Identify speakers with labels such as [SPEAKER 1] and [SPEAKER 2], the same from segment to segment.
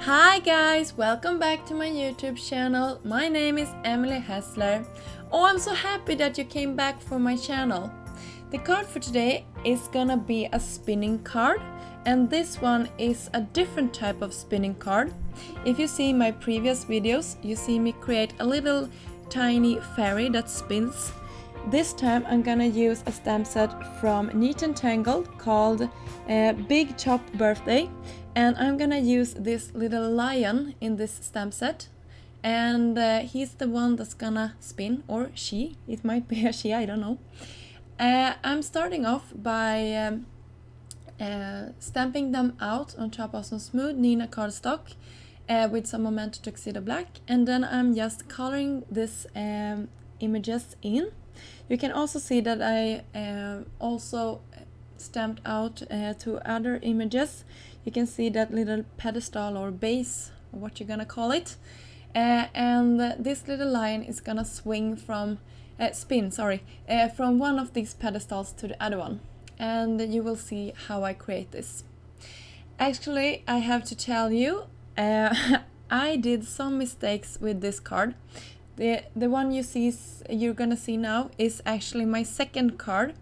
[SPEAKER 1] Hi guys, welcome back to my YouTube channel. My name is Emily Hessler. Oh, I'm so happy that you came back for my channel. The card for today is gonna be a spinning card, and this one is a different type of spinning card. If you see my previous videos, you see me create a little tiny fairy that spins. This time I'm gonna use a stamp set from Neat and Tangled called Big Chop Birthday, and I'm gonna use this little lion in this stamp set, and he's the one that's gonna spin, or she, it might be a she, I don't know. I'm starting off by stamping them out on top of some smooth Nina cardstock with some Momento Tuxedo Black, and then I'm just coloring this images in. You can also see that I also stamped out two other images. You can see that little pedestal or base, or what you're gonna call it, and this little lion is gonna swing from spin from one of these pedestals to the other one, and you will see how I create this. Actually, I have to tell you, I did some mistakes with this card. The one you're gonna see now is actually my second card.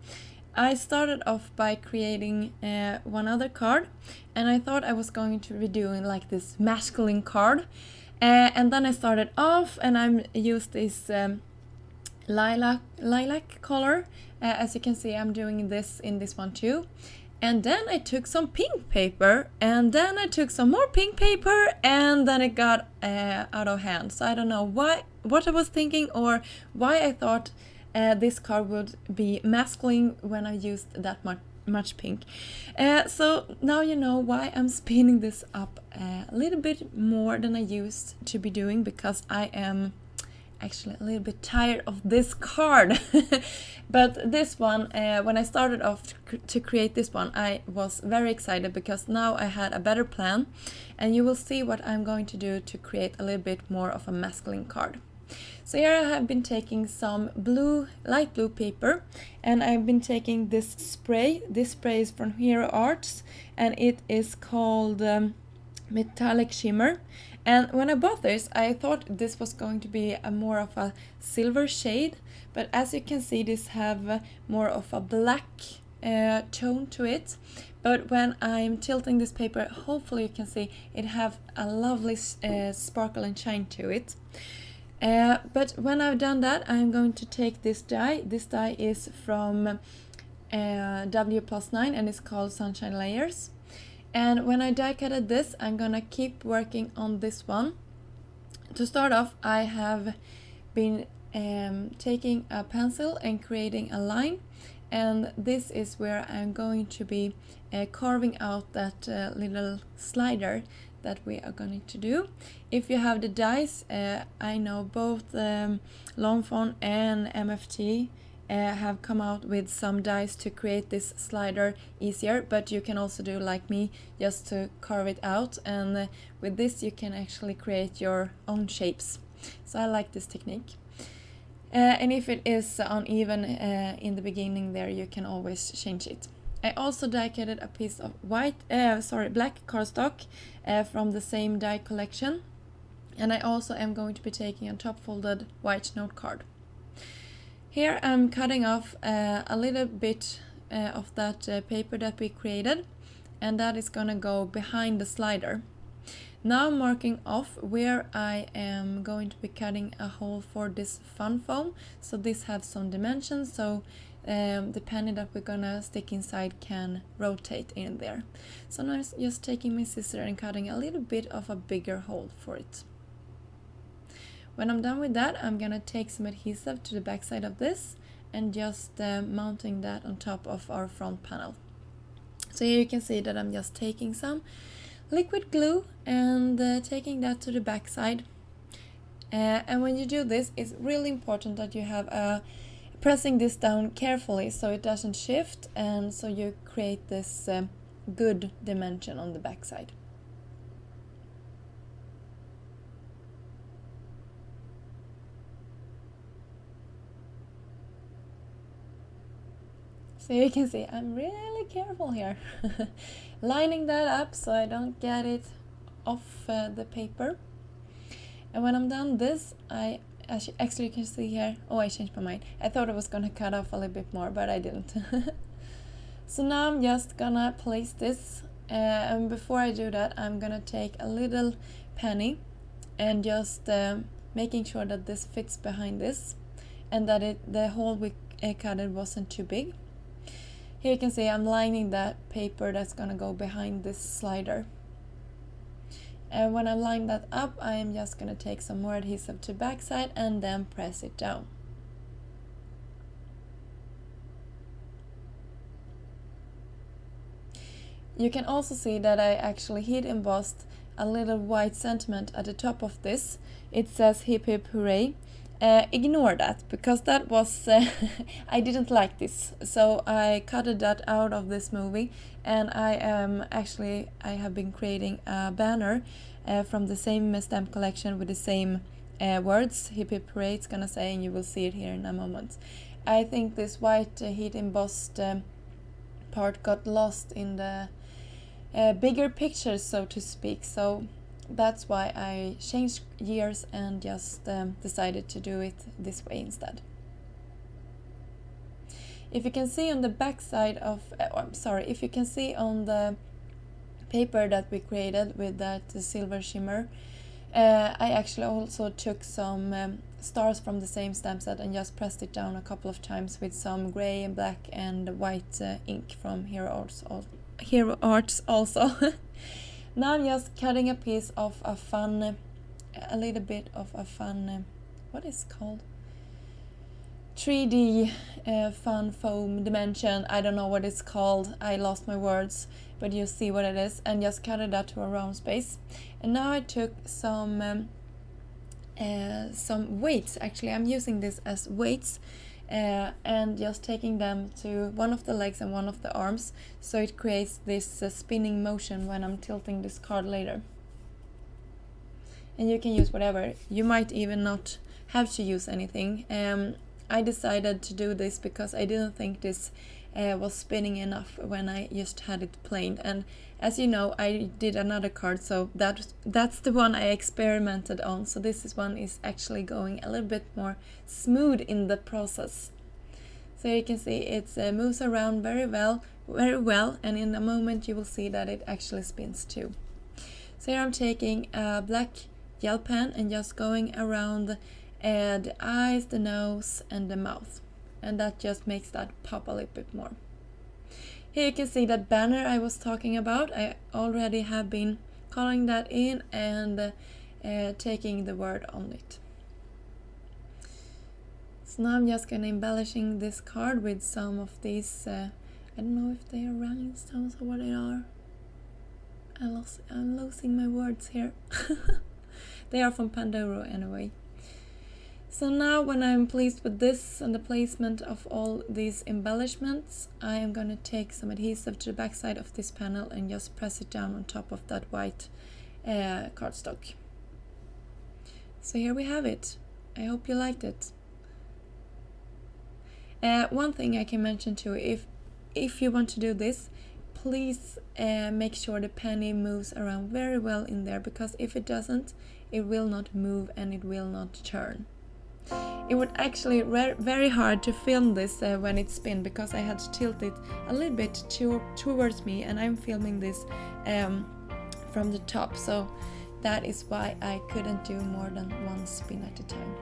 [SPEAKER 1] I started off by creating one other card, and I thought I was going to be doing like this masculine card, and then I started off and I used this lilac color. As you can see, I'm doing this in this one too. And then I took some pink paper, and then I took some more pink paper, and then it got out of hand. So I don't know what I was thinking, or why I thought this card would be masculine when I used that much pink. So now you know why I'm spinning this up a little bit more than I used to be doing, because I am actually a little bit tired of this card. But this one, when I started off to create this one, I was very excited because now I had a better plan, and you will see what I'm going to do to create a little bit more of a masculine card. So here I have been taking some light blue paper, and I've been taking this spray. This spray is from Hero Arts, and it is called Metallic Shimmer. And when I bought this, I thought this was going to be more of a silver shade, but as you can see, this have more of a black tone to it. But when I'm tilting this paper, hopefully you can see it have a lovely sparkle and shine to it. But when I've done that, I'm going to take this die. This die is from W+9, and it's called Sunshine Layers. And when I die cutted this, I'm gonna keep working on this one. To start off, I have been taking a pencil and creating a line, and this is where I'm going to be carving out that little slider that we are going to do. If you have the dies, I know both Longfon and MFT have come out with some dies to create this slider easier, but you can also do like me, just to carve it out, and with this you can actually create your own shapes. So I like this technique. And if it is uneven in the beginning there, you can always change it. I also die cutted a piece of black cardstock from the same die collection, and I also am going to be taking a top folded white note card. Here I'm cutting off a little bit of that paper that we created, and that is gonna go behind the slider. Now I'm marking off where I am going to be cutting a hole for this fun foam, so this has some dimensions, so the penny that we're gonna stick inside can rotate in there. So now I'm just taking my scissor and cutting a little bit of a bigger hole for it. When I'm done with that, I'm gonna take some adhesive to the back side of this and just mounting that on top of our front panel. So here you can see that I'm just taking some liquid glue and taking that to the back side. And when you do this, it's really important that you have pressing this down carefully so it doesn't shift, and so you create this good dimension on the back side. So you can see I'm really careful here, lining that up so I don't get it off the paper. And when I'm done this, actually you can see here, oh, I changed my mind. I thought I was gonna cut off a little bit more, but I didn't. So now I'm just gonna place this, and before I do that, I'm gonna take a little penny and just making sure that this fits behind this, and that the hole we cut it wasn't too big. Here you can see I'm lining that paper that's gonna go behind this slider. And when I line that up, I am just gonna take some more adhesive to backside and then press it down. You can also see that I actually heat embossed a little white sentiment at the top of this. It says hip hip hooray. Ignore that, because that was I didn't like this, so I cutted that out of this movie, and I have been creating a banner from the same stamp collection with the same words, hip hip hooray, it's gonna say, and you will see it here in a moment. I think this white heat embossed part got lost in the bigger picture, so to speak, so that's why I changed gears and just decided to do it this way instead. If you can see on the back side of, if you can see on the paper that we created with that silver shimmer, I actually also took some stars from the same stamp set and just pressed it down a couple of times with some gray and black and white ink from Hero Arts also. Now I'm just cutting a piece of a little bit of a fun, what is it called? 3D fun foam dimension, I don't know what it's called, I lost my words, but you see what it is, and just cut it out to a round space. And now I took some weights, actually I'm using this as weights, and just taking them to one of the legs and one of the arms, so it creates this spinning motion when I'm tilting this card later. And you can use whatever, you might even not have to use anything. I decided to do this because I didn't think this was spinning enough when I just had it plain, and as you know, I did another card, so that's the one I experimented on, so this one is actually going a little bit more smooth in the process. So you can see it moves around very well, and in a moment you will see that it actually spins too. So here I'm taking a black gel pen and just going around the eyes, the nose and the mouth, and that just makes that pop a little bit more. Here you can see that banner I was talking about. I already have been coloring that in and taking the word on it. So now I'm just gonna embellishing this card with some of these, I don't know if they are rhinestones or what they are. I'm losing my words here. They are from Pandora anyway. So now when I'm pleased with this and the placement of all these embellishments, I am going to take some adhesive to the back side of this panel and just press it down on top of that white cardstock. So here we have it. I hope you liked it. One thing I can mention too, if you want to do this, please make sure the penny moves around very well in there, because if it doesn't, it will not move and it will not turn. It would actually very hard to film this when it spins, because I had to tilt it a little bit towards me, and I'm filming this from the top, so that is why I couldn't do more than one spin at a time.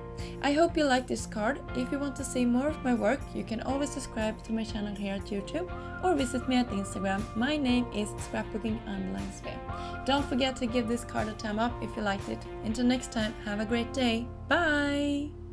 [SPEAKER 1] I hope you like this card. If you want to see more of my work, you can always subscribe to my channel here at YouTube or visit me at Instagram. My name is scrapbooking_Sve. Don't forget to give this card a thumb up if you liked it. Until next time, have a great day. Bye!